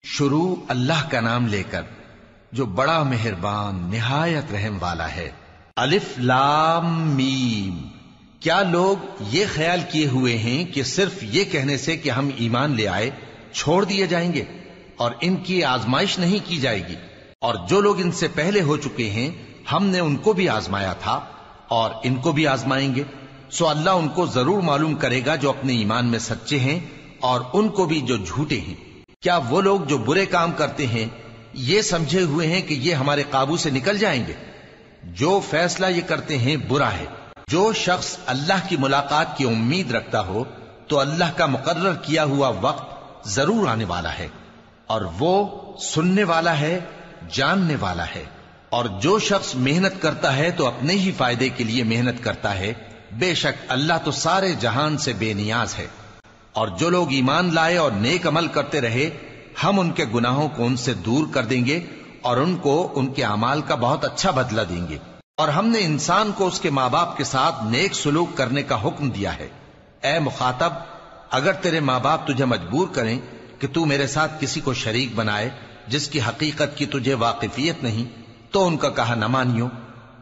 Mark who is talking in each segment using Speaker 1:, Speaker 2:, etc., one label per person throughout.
Speaker 1: شروع اللہ کا نام لے کر جو بڑا مہربان نہایت رحم والا ہے۔ الف لام میم۔ کیا لوگ یہ خیال کیے ہوئے ہیں کہ صرف یہ کہنے سے کہ ہم ایمان لے آئے چھوڑ دیے جائیں گے اور ان کی آزمائش نہیں کی جائے گی؟ اور جو لوگ ان سے پہلے ہو چکے ہیں ہم نے ان کو بھی آزمایا تھا اور ان کو بھی آزمائیں گے، سو اللہ ان کو ضرور معلوم کرے گا جو اپنے ایمان میں سچے ہیں اور ان کو بھی جو جھوٹے ہیں۔ کیا وہ لوگ جو برے کام کرتے ہیں یہ سمجھے ہوئے ہیں کہ یہ ہمارے قابو سے نکل جائیں گے؟ جو فیصلہ یہ کرتے ہیں برا ہے۔ جو شخص اللہ کی ملاقات کی امید رکھتا ہو تو اللہ کا مقرر کیا ہوا وقت ضرور آنے والا ہے، اور وہ سننے والا ہے، جاننے والا ہے۔ اور جو شخص محنت کرتا ہے تو اپنے ہی فائدے کے لیے محنت کرتا ہے، بے شک اللہ تو سارے جہان سے بے نیاز ہے۔ اور جو لوگ ایمان لائے اور نیک عمل کرتے رہے ہم ان کے گناہوں کو ان سے دور کر دیں گے اور ان کو ان کے اعمال کا بہت اچھا بدلہ دیں گے۔ اور ہم نے انسان کو اس کے ماں باپ کے ساتھ نیک سلوک کرنے کا حکم دیا ہے۔ اے مخاطب، اگر تیرے ماں باپ تجھے مجبور کریں کہ تو میرے ساتھ کسی کو شریک بنائے جس کی حقیقت کی تجھے واقفیت نہیں تو ان کا کہا نہ مانیو۔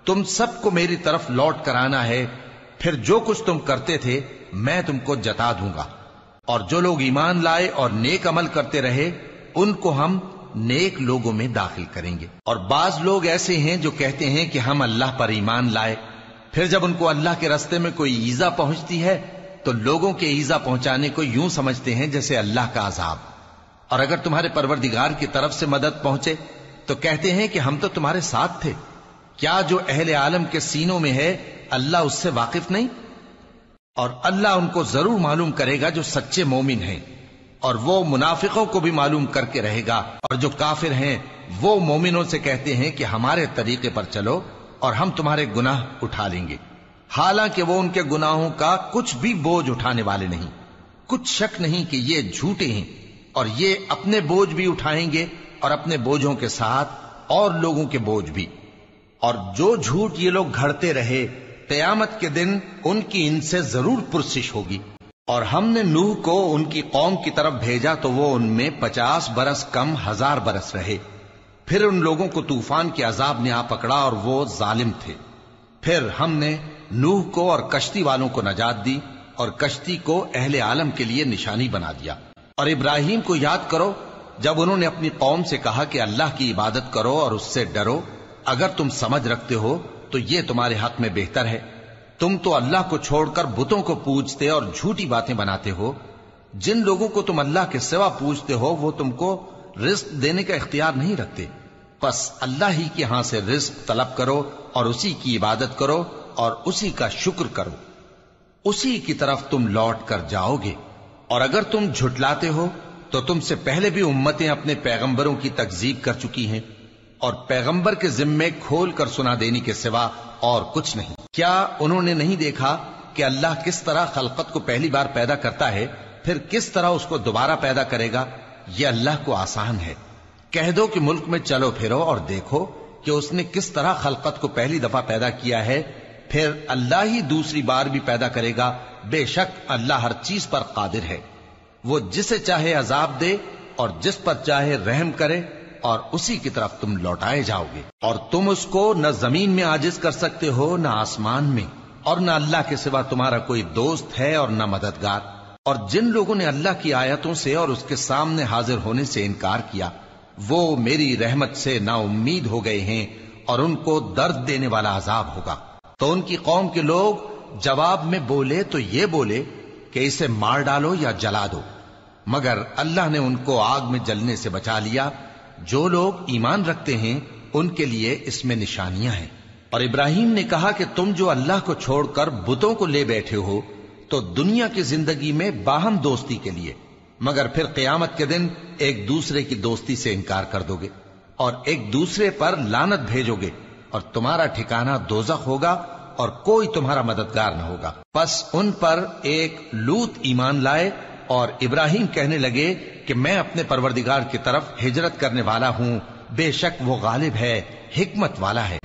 Speaker 1: تم سب کو میری طرف لوٹ کر آنا ہے، پھر جو کچھ تم کرتے تھے میں تم کو جتا دوں گا۔ اور جو لوگ ایمان لائے اور نیک عمل کرتے رہے ان کو ہم نیک لوگوں میں داخل کریں گے۔ اور بعض لوگ ایسے ہیں جو کہتے ہیں کہ ہم اللہ پر ایمان لائے، پھر جب ان کو اللہ کے راستے میں کوئی ایذا پہنچتی ہے تو لوگوں کے ایذا پہنچانے کو یوں سمجھتے ہیں جیسے اللہ کا عذاب۔ اور اگر تمہارے پروردگار کی طرف سے مدد پہنچے تو کہتے ہیں کہ ہم تو تمہارے ساتھ تھے۔ کیا جو اہل عالم کے سینوں میں ہے اللہ اس سے واقف نہیں؟ اور اللہ ان کو ضرور معلوم کرے گا جو سچے مومن ہیں، اور وہ منافقوں کو بھی معلوم کر کے رہے گا۔ اور جو کافر ہیں وہ مومنوں سے کہتے ہیں کہ ہمارے طریقے پر چلو اور ہم تمہارے گناہ اٹھا لیں گے، حالانکہ وہ ان کے گناہوں کا کچھ بھی بوجھ اٹھانے والے نہیں۔ کچھ شک نہیں کہ یہ جھوٹے ہیں، اور یہ اپنے بوجھ بھی اٹھائیں گے اور اپنے بوجھوں کے ساتھ اور لوگوں کے بوجھ بھی۔ اور جو جھوٹ یہ لوگ گھڑتے رہے قیامت کے دن ان کی ان سے ضرور پرسش ہوگی۔ اور ہم نے نوح کو ان کی قوم کی طرف بھیجا تو وہ ان میں 50 برس کم 1000 برس رہے، پھر ان لوگوں کو طوفان کے عذاب نے آ پکڑا اور وہ ظالم تھے۔ پھر ہم نے نوح کو اور کشتی والوں کو نجات دی اور کشتی کو اہل عالم کے لیے نشانی بنا دیا۔ اور ابراہیم کو یاد کرو جب انہوں نے اپنی قوم سے کہا کہ اللہ کی عبادت کرو اور اس سے ڈرو، اگر تم سمجھ رکھتے ہو تو یہ تمہارے حق میں بہتر ہے۔ تم تو اللہ کو چھوڑ کر بتوں کو پوجتے اور جھوٹی باتیں بناتے ہو۔ جن لوگوں کو تم اللہ کے سوا پوجتے ہو وہ تم کو رزق دینے کا اختیار نہیں رکھتے، پس اللہ ہی کے ہاں سے رزق طلب کرو اور اسی کی عبادت کرو اور اسی کا شکر کرو، اسی کی طرف تم لوٹ کر جاؤ گے۔ اور اگر تم جھٹلاتے ہو تو تم سے پہلے بھی امتیں اپنے پیغمبروں کی تکذیب کر چکی ہیں، اور پیغمبر کے ذمے کھول کر سنا دینے کے سوا اور کچھ نہیں۔ کیا انہوں نے نہیں دیکھا کہ اللہ کس طرح خلقت کو پہلی بار پیدا کرتا ہے پھر کس طرح اس کو دوبارہ پیدا کرے گا؟ یہ اللہ کو آسان ہے۔ کہہ دو کہ ملک میں چلو پھرو اور دیکھو کہ اس نے کس طرح خلقت کو پہلی دفعہ پیدا کیا ہے، پھر اللہ ہی دوسری بار بھی پیدا کرے گا۔ بے شک اللہ ہر چیز پر قادر ہے۔ وہ جسے چاہے عذاب دے اور جس پر چاہے رحم کرے، اور اسی کی طرف تم لوٹائے جاؤ گے۔ اور تم اس کو نہ زمین میں عاجز کر سکتے ہو نہ آسمان میں، اور نہ اللہ کے سوا تمہارا کوئی دوست ہے اور نہ مددگار۔ اور جن لوگوں نے اللہ کی آیتوں سے اور اس کے سامنے حاضر ہونے سے انکار کیا وہ میری رحمت سے نا امید ہو گئے ہیں اور ان کو درد دینے والا عذاب ہوگا۔ تو ان کی قوم کے لوگ جواب میں بولے تو یہ بولے کہ اسے مار ڈالو یا جلا دو، مگر اللہ نے ان کو آگ میں جلنے سے بچا لیا۔ جو لوگ ایمان رکھتے ہیں ان کے لیے اس میں نشانیاں ہیں۔ اور ابراہیم نے کہا کہ تم جو اللہ کو چھوڑ کر بتوں کو لے بیٹھے ہو تو دنیا کی زندگی میں باہم دوستی کے لیے، مگر پھر قیامت کے دن ایک دوسرے کی دوستی سے انکار کر دو گے اور ایک دوسرے پر لعنت بھیجو گے، اور تمہارا ٹھکانہ دوزخ ہوگا اور کوئی تمہارا مددگار نہ ہوگا۔ پس ان پر ایک لوط ایمان لائے اور ابراہیم کہنے لگے کہ میں اپنے پروردگار کی طرف ہجرت کرنے والا ہوں، بے شک وہ غالب ہے، حکمت والا ہے۔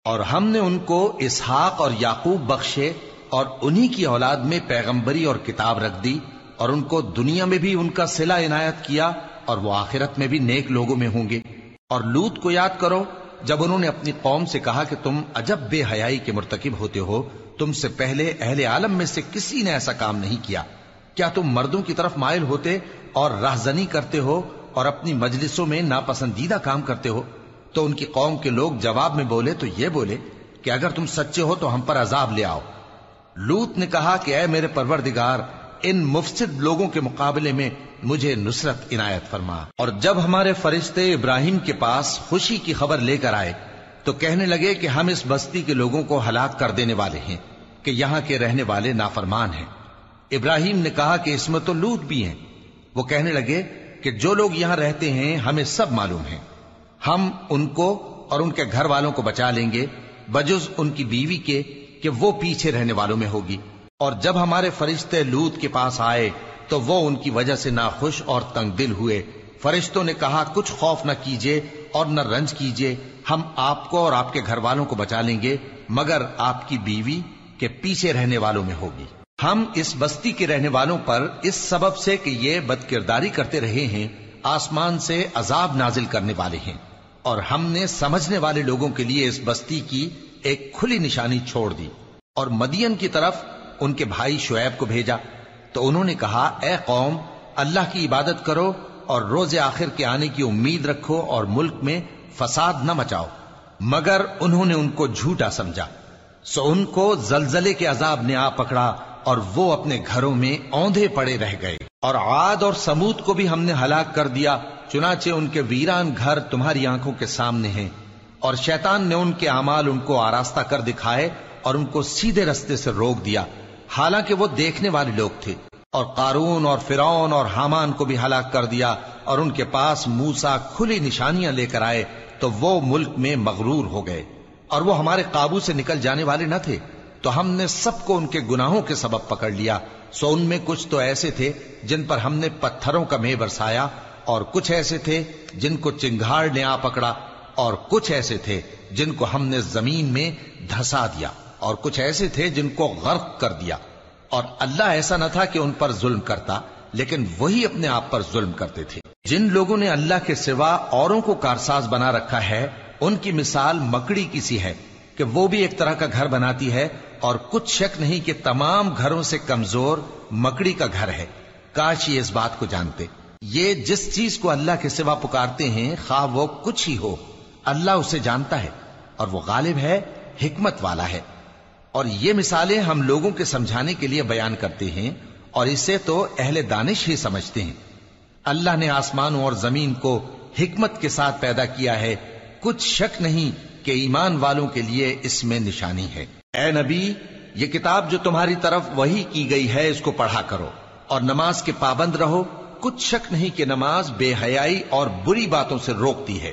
Speaker 1: اور ہم نے ان کو اسحاق اور یعقوب بخشے اور انہی کی اولاد میں پیغمبری اور کتاب رکھ دی، اور ان کو دنیا میں بھی ان کا صلہ عنایت کیا اور وہ آخرت میں بھی نیک لوگوں میں ہوں گے۔ اور لوط کو یاد کرو جب انہوں نے اپنی قوم سے کہا کہ تم عجب بے حیائی کے مرتکب ہوتے ہو، تم سے پہلے اہل عالم میں سے کسی نے ایسا کام نہیں کیا۔ کیا تم مردوں کی طرف مائل ہوتے اور راہزنی کرتے ہو اور اپنی مجلسوں میں ناپسندیدہ کام کرتے ہو؟ تو ان کی قوم کے لوگ جواب میں بولے تو یہ بولے کہ اگر تم سچے ہو تو ہم پر عذاب لے آؤ۔ لوط نے کہا کہ اے میرے پروردگار، ان مفسد لوگوں کے مقابلے میں مجھے نصرت عنایت فرما۔ اور جب ہمارے فرشتے ابراہیم کے پاس خوشی کی خبر لے کر آئے تو کہنے لگے کہ ہم اس بستی کے لوگوں کو ہلاک کر دینے والے ہیں کہ یہاں کے رہنے والے نافرمان ہیں۔ ابراہیم نے کہا کہ اس میں تو لوط بھی ہیں۔ وہ کہنے لگے کہ جو لوگ یہاں رہتے ہیں ہمیں سب معلوم ہیں، ہم ان کو اور ان کے گھر والوں کو بچا لیں گے بجز ان کی بیوی کے کہ وہ پیچھے رہنے والوں میں ہوگی۔ اور جب ہمارے فرشتے لوط کے پاس آئے تو وہ ان کی وجہ سے ناخوش اور تنگ دل ہوئے۔ فرشتوں نے کہا کچھ خوف نہ کیجیے اور نہ رنج کیجیے، ہم آپ کو اور آپ کے گھر والوں کو بچا لیں گے مگر آپ کی بیوی کے پیچھے رہنے والوں میں ہوگی۔ ہم اس بستی کے رہنے والوں پر اس سبب سے کہ یہ بد کرداری کرتے رہے ہیں آسمان سے عذاب نازل کرنے والے ہیں، اور ہم نے سمجھنے والے لوگوں کے لیے اس بستی کی ایک کھلی نشانی چھوڑ دی۔ اور مدین کی طرف ان کے بھائی شعیب کو بھیجا تو انہوں نے کہا اے قوم، اللہ کی عبادت کرو اور روز آخر کے آنے کی امید رکھو اور ملک میں فساد نہ مچاؤ، مگر انہوں نے ان کو جھوٹا سمجھا، سو ان کو زلزلے کے عذاب نے آ پکڑا اور وہ اپنے گھروں میں اوندھے پڑے رہ گئے۔ اور عاد اور سمود کو بھی ہم نے ہلاک کر دیا، چنانچہ ان کے ویران گھر تمہاری آنکھوں کے سامنے ہیں، اور شیطان نے ان کے اعمال ان کو آراستہ کر دکھائے اور ان کو سیدھے رستے سے روک دیا، حالانکہ وہ دیکھنے والے لوگ تھے۔ اور قارون اور فرعون اور حامان کو بھی ہلاک کر دیا، اور ان کے پاس موسیٰ کھلی نشانیاں لے کر آئے تو وہ ملک میں مغرور ہو گئے، اور وہ ہمارے قابو سے نکل جانے والے نہ تھے، تو ہم نے سب کو ان کے گناہوں کے سبب پکڑ لیا۔ سو ان میں کچھ تو ایسے تھے جن پر ہم نے پتھروں کا مے برسایا، اور کچھ ایسے تھے جن کو چنگھاڑ نے آ پکڑا، اور کچھ ایسے تھے جن کو ہم نے زمین میں دھسا دیا، اور کچھ ایسے تھے جن کو غرق کر دیا۔ اور اللہ ایسا نہ تھا کہ ان پر ظلم کرتا، لیکن وہی اپنے آپ پر ظلم کرتے تھے۔ جن لوگوں نے اللہ کے سوا اوروں کو کارساز بنا رکھا ہے، ان کی مثال مکڑی کی سی ہے کہ وہ بھی ایک طرح کا گھر بناتی ہے، اور کچھ شک نہیں کہ تمام گھروں سے کمزور مکڑی کا گھر ہے۔ کاش یہ اس بات کو جانتے۔ یہ جس چیز کو اللہ کے سوا پکارتے ہیں خواہ وہ کچھ ہی ہو، اللہ اسے جانتا ہے اور وہ غالب ہے، حکمت والا ہے۔ اور یہ مثالیں ہم لوگوں کے سمجھانے کے لیے بیان کرتے ہیں، اور اسے تو اہل دانش ہی سمجھتے ہیں۔ اللہ نے آسمانوں اور زمین کو حکمت کے ساتھ پیدا کیا ہے، کچھ شک نہیں کہ ایمان والوں کے لیے اس میں نشانی ہے۔ اے نبی، یہ کتاب جو تمہاری طرف وحی کی گئی ہے اس کو پڑھا کرو، اور نماز کے پابند رہو۔ کچھ شک نہیں کہ نماز بے حیائی اور بری باتوں سے روکتی ہے،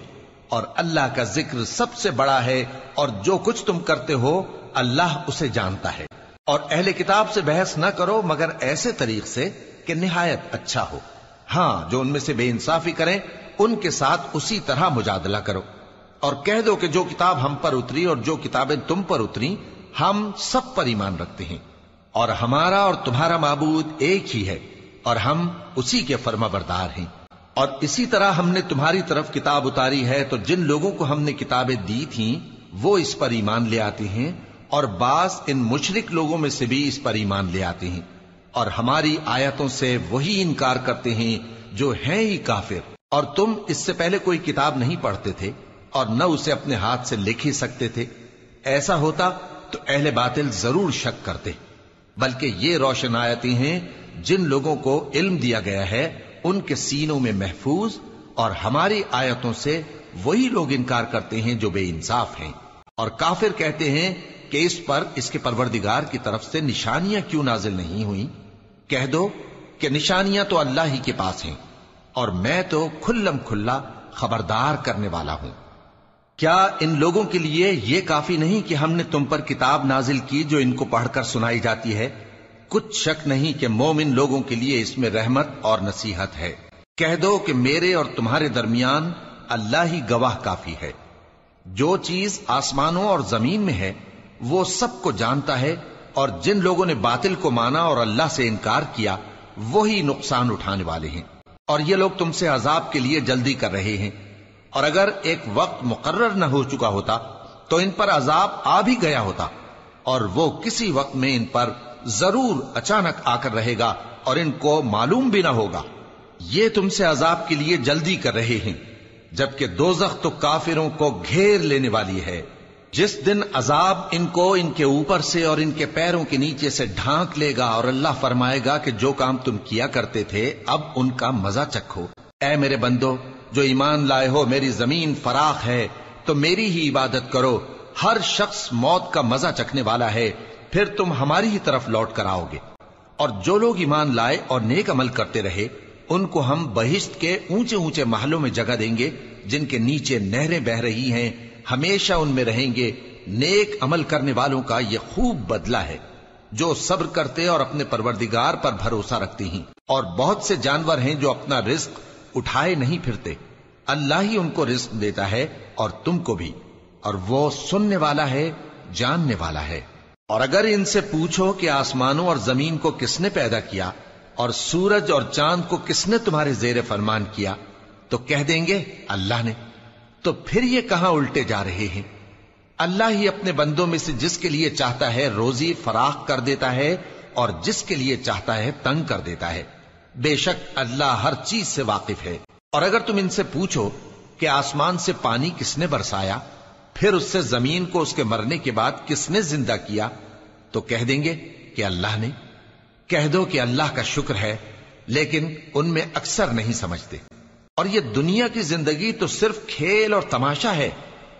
Speaker 1: اور اللہ کا ذکر سب سے بڑا ہے، اور جو کچھ تم کرتے ہو اللہ اسے جانتا ہے۔ اور اہل کتاب سے بحث نہ کرو مگر ایسے طریق سے کہ نہایت اچھا ہو۔ ہاں، جو ان میں سے بے انصافی کریں ان کے ساتھ اسی طرح مجادلہ کرو، اور کہہ دو کہ جو کتاب ہم پر اتری اور جو کتابیں تم پر اتری ہم سب پر ایمان رکھتے ہیں، اور ہمارا اور تمہارا معبود ایک ہی ہے، اور ہم اسی کے فرما بردار ہیں۔ اور اسی طرح ہم نے تمہاری طرف کتاب اتاری ہے تو جن لوگوں کو ہم نے کتابیں دی تھیں وہ اس پر ایمان لے آتے ہیں، اور بعض ان مشرک لوگوں میں سے بھی اس پر ایمان لے آتے ہیں، اور ہماری آیتوں سے وہی انکار کرتے ہیں جو ہیں ہی کافر۔ اور تم اس سے پہلے کوئی کتاب نہیں پڑھتے تھے اور نہ اسے اپنے ہاتھ سے لکھ ہی سکتے تھے، ایسا ہوتا تو اہل باطل ضرور شک کرتے، بلکہ یہ روشن آیتیں ہیں جن لوگوں کو علم دیا گیا ہے ان کے سینوں میں محفوظ، اور ہماری آیتوں سے وہی لوگ انکار کرتے ہیں جو بے انصاف ہیں۔ اور کافر کہتے ہیں کہ اس پر اس کے پروردگار کی طرف سے نشانیاں کیوں نازل نہیں ہوئیں؟ کہہ دو کہ نشانیاں تو اللہ ہی کے پاس ہیں، اور میں تو کھلم کھلا خبردار کرنے والا ہوں۔ کیا ان لوگوں کے لیے یہ کافی نہیں کہ ہم نے تم پر کتاب نازل کی جو ان کو پڑھ کر سنائی جاتی ہے؟ کچھ شک نہیں کہ مومن لوگوں کے لیے اس میں رحمت اور نصیحت ہے۔ کہہ دو کہ میرے اور تمہارے درمیان اللہ ہی گواہ کافی ہے۔ جو چیز آسمانوں اور زمین میں ہے وہ سب کو جانتا ہے، اور جن لوگوں نے باطل کو مانا اور اللہ سے انکار کیا وہی نقصان اٹھانے والے ہیں۔ اور یہ لوگ تم سے عذاب کے لیے جلدی کر رہے ہیں، اور اگر ایک وقت مقرر نہ ہو چکا ہوتا تو ان پر عذاب آ بھی گیا ہوتا، اور وہ کسی وقت میں ان پر ضرور اچانک آ کر رہے گا اور ان کو معلوم بھی نہ ہوگا۔ یہ تم سے عذاب کے لیے جلدی کر رہے ہیں، جبکہ دوزخ تو کافروں کو گھیر لینے والی ہے۔ جس دن عذاب ان کو ان کے اوپر سے اور ان کے پیروں کے نیچے سے ڈھانک لے گا، اور اللہ فرمائے گا کہ جو کام تم کیا کرتے تھے اب ان کا مزہ چکھو۔ اے میرے بندو جو ایمان لائے ہو، میری زمین فراخ ہے تو میری ہی عبادت کرو۔ ہر شخص موت کا مزہ چکھنے والا ہے، پھر تم ہماری ہی طرف لوٹ کر آؤ گے۔ اور جو لوگ ایمان لائے اور نیک عمل کرتے رہے، ان کو ہم بہشت کے اونچے اونچے محلوں میں جگہ دیں گے، جن کے نیچے نہریں بہ رہی ہیں، ہمیشہ ان میں رہیں گے۔ نیک عمل کرنے والوں کا یہ خوب بدلہ ہے، جو صبر کرتے اور اپنے پروردگار پر بھروسہ رکھتے ہیں۔ اور بہت سے جانور ہیں جو اپنا رزق اٹھائے نہیں پھرتے، اللہ ہی ان کو رزق دیتا ہے اور تم کو بھی، اور وہ سننے والا ہے، جاننے والا ہے۔ اور اگر ان سے پوچھو کہ آسمانوں اور زمین کو کس نے پیدا کیا اور سورج اور چاند کو کس نے تمہارے زیر فرمان کیا، تو کہہ دیں گے اللہ نے۔ تو پھر یہ کہاں الٹے جا رہے ہیں؟ اللہ ہی اپنے بندوں میں سے جس کے لیے چاہتا ہے روزی فراخ کر دیتا ہے اور جس کے لیے چاہتا ہے تنگ کر دیتا ہے۔ بے شک اللہ ہر چیز سے واقف ہے۔ اور اگر تم ان سے پوچھو کہ آسمان سے پانی کس نے برسایا، پھر اس سے زمین کو اس کے مرنے کے بعد کس نے زندہ کیا، تو کہہ دیں گے کہ اللہ نے۔ کہہ دو کہ اللہ کا شکر ہے، لیکن ان میں اکثر نہیں سمجھتے۔ اور یہ دنیا کی زندگی تو صرف کھیل اور تماشا ہے،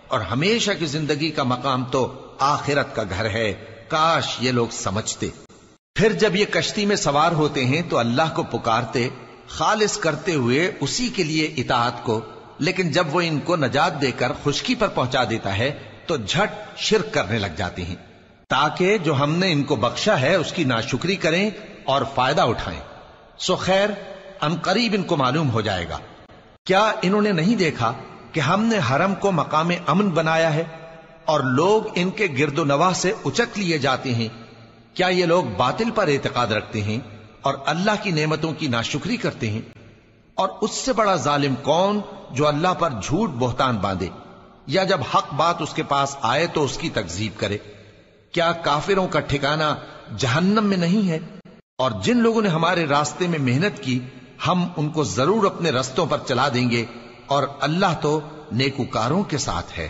Speaker 1: اور ہمیشہ کی زندگی کا مقام تو آخرت کا گھر ہے۔ کاش یہ لوگ سمجھتے۔ پھر جب یہ کشتی میں سوار ہوتے ہیں تو اللہ کو پکارتے، خالص کرتے ہوئے اسی کے لیے اطاعت کو، لیکن جب وہ ان کو نجات دے کر خشکی پر پہنچا دیتا ہے تو جھٹ شرک کرنے لگ جاتے ہیں، تاکہ جو ہم نے ان کو بخشا ہے اس کی ناشکری کریں اور فائدہ اٹھائیں۔ سو خیر عنقریب ان کو معلوم ہو جائے گا۔ کیا انہوں نے نہیں دیکھا کہ ہم نے حرم کو مقام امن بنایا ہے اور لوگ ان کے گرد و نواح سے اچک لیے جاتے ہیں؟ کیا یہ لوگ باطل پر اعتقاد رکھتے ہیں اور اللہ کی نعمتوں کی ناشکری کرتے ہیں؟ اور اس سے بڑا ظالم کون جو اللہ پر جھوٹ بہتان باندھے، یا جب حق بات اس کے پاس آئے تو اس کی تکذیب کرے؟ کیا کافروں کا ٹھکانہ جہنم میں نہیں ہے؟ اور جن لوگوں نے ہمارے راستے میں محنت کی، ہم ان کو ضرور اپنے رستوں پر چلا دیں گے، اور اللہ تو نیکوکاروں کے ساتھ ہے۔